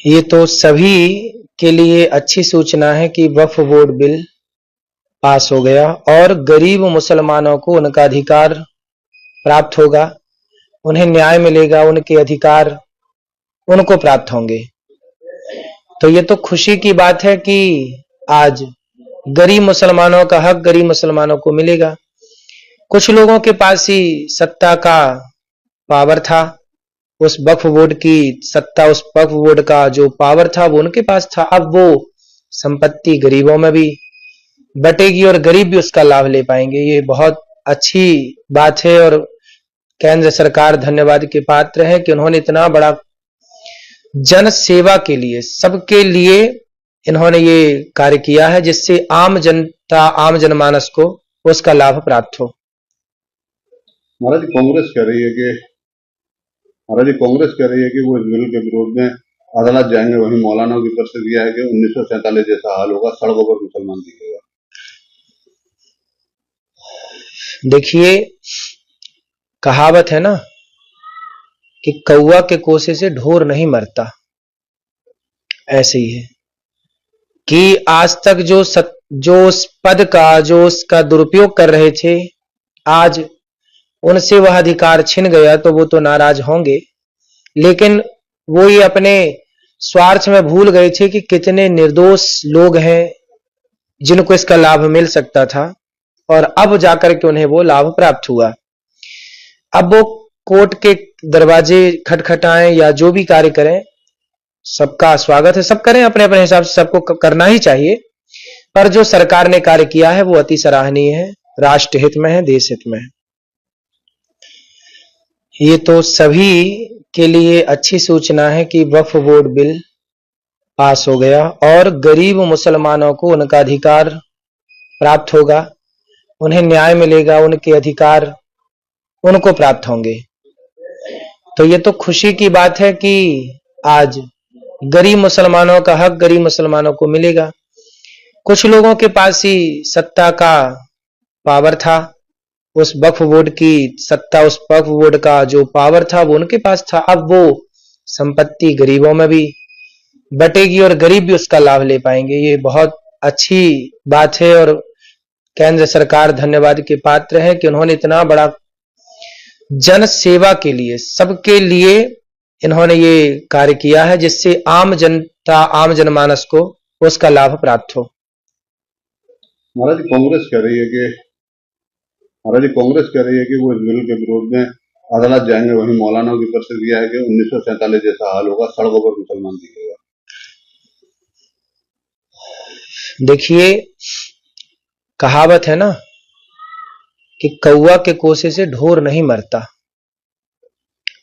ये तो सभी के लिए अच्छी सूचना है कि वक्फ बोर्ड बिल पास हो गया और गरीब मुसलमानों को उनका अधिकार प्राप्त होगा, उन्हें न्याय मिलेगा, उनके अधिकार उनको प्राप्त होंगे। तो ये तो खुशी की बात है कि आज गरीब मुसलमानों का हक गरीब मुसलमानों को मिलेगा। कुछ लोगों के पास ही सत्ता का पावर था, उस वक्फ बोर्ड की सत्ता, उस वक्फ बोर्ड का जो पावर था वो उनके पास था। अब वो संपत्ति गरीबों में भी बटेगी और गरीब भी उसका लाभ ले पाएंगे। ये बहुत अच्छी बात है और केंद्र सरकार धन्यवाद के पात्र है कि उन्होंने इतना बड़ा जन सेवा के लिए, सबके लिए इन्होंने ये कार्य किया है जिससे आम जनता, आम जनमानस को उसका लाभ प्राप्त हो। महाराज कांग्रेस कह रही है कि वो इस बिल के विरोध में अदालत जाएंगे। वहीं मौलाना की तरफ से दिया है कि 1947 जैसा हाल होगा, सड़कों पर मुसलमान दिखेगा। देखिए, कहावत है ना कि कौवा के कोसे से ढोर नहीं मरता, ऐसे ही है कि आज तक जो उस पद का, जो उसका दुरुपयोग कर रहे थे, आज उनसे वह अधिकार छिन गया तो वो तो नाराज होंगे, लेकिन वो ये अपने स्वार्थ में भूल गए थे कि कितने निर्दोष लोग हैं जिनको इसका लाभ मिल सकता था और अब जाकर के उन्हें वो लाभ प्राप्त हुआ। अब वो कोर्ट के दरवाजे खटखटाएं या जो भी कार्य करें, सबका स्वागत है, सब करें अपने अपने हिसाब से, सबको करना ही चाहिए। पर जो सरकार ने कार्य किया है वो अति सराहनीय है, राष्ट्र हित में है, देश हित में है। ये तो सभी के लिए अच्छी सूचना है कि वक्फ बोर्ड बिल पास हो गया और गरीब मुसलमानों को उनका अधिकार प्राप्त होगा, उन्हें न्याय मिलेगा, उनके अधिकार उनको प्राप्त होंगे। तो ये तो खुशी की बात है कि आज गरीब मुसलमानों का हक गरीब मुसलमानों को मिलेगा। कुछ लोगों के पास ही सत्ता का पावर था, उस वक्फ बोर्ड की सत्ता, उस वक्फ बोर्ड का जो पावर था वो उनके पास था। अब वो संपत्ति गरीबों में भी बटेगी और गरीब भी उसका लाभ ले पाएंगे। ये बहुत अच्छी बात है और केंद्र सरकार धन्यवाद के पात्र है कि उन्होंने इतना बड़ा जन सेवा के लिए, सबके लिए इन्होंने ये कार्य किया है जिससे आम जनता, आम जनमानस को उसका लाभ प्राप्त हो। महाराज कांग्रेस कह रही है कि वो इस बिल के विरोध में अदालत जाएंगे। वहीं मौलाना की तरफ से दिया है कि 1947 जैसा हाल होगा, सड़कों पर मुसलमान दिखेगा। देखिए, कहावत है ना कि कौवा के कोसे से ढोर नहीं मरता,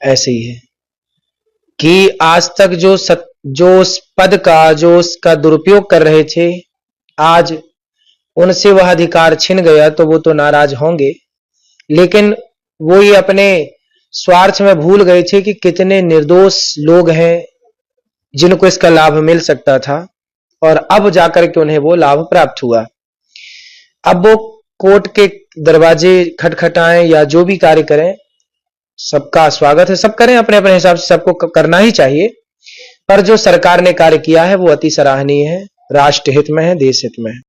ऐसे ही है कि आज तक जो उस पद का, जो उसका दुरुपयोग कर रहे थे, आज उनसे वह अधिकार छिन गया तो वो तो नाराज होंगे, लेकिन वो ये अपने स्वार्थ में भूल गए थे कि कितने निर्दोष लोग हैं जिनको इसका लाभ मिल सकता था और अब जाकर के उन्हें वो लाभ प्राप्त हुआ। अब वो कोर्ट के दरवाजे खटखटाएं या जो भी कार्य करें, सबका स्वागत है, सब करें अपने अपने हिसाब से, सबको करना ही चाहिए। पर जो सरकार ने कार्य किया है वो अति सराहनीय है, राष्ट्र हित में है, देश हित में है।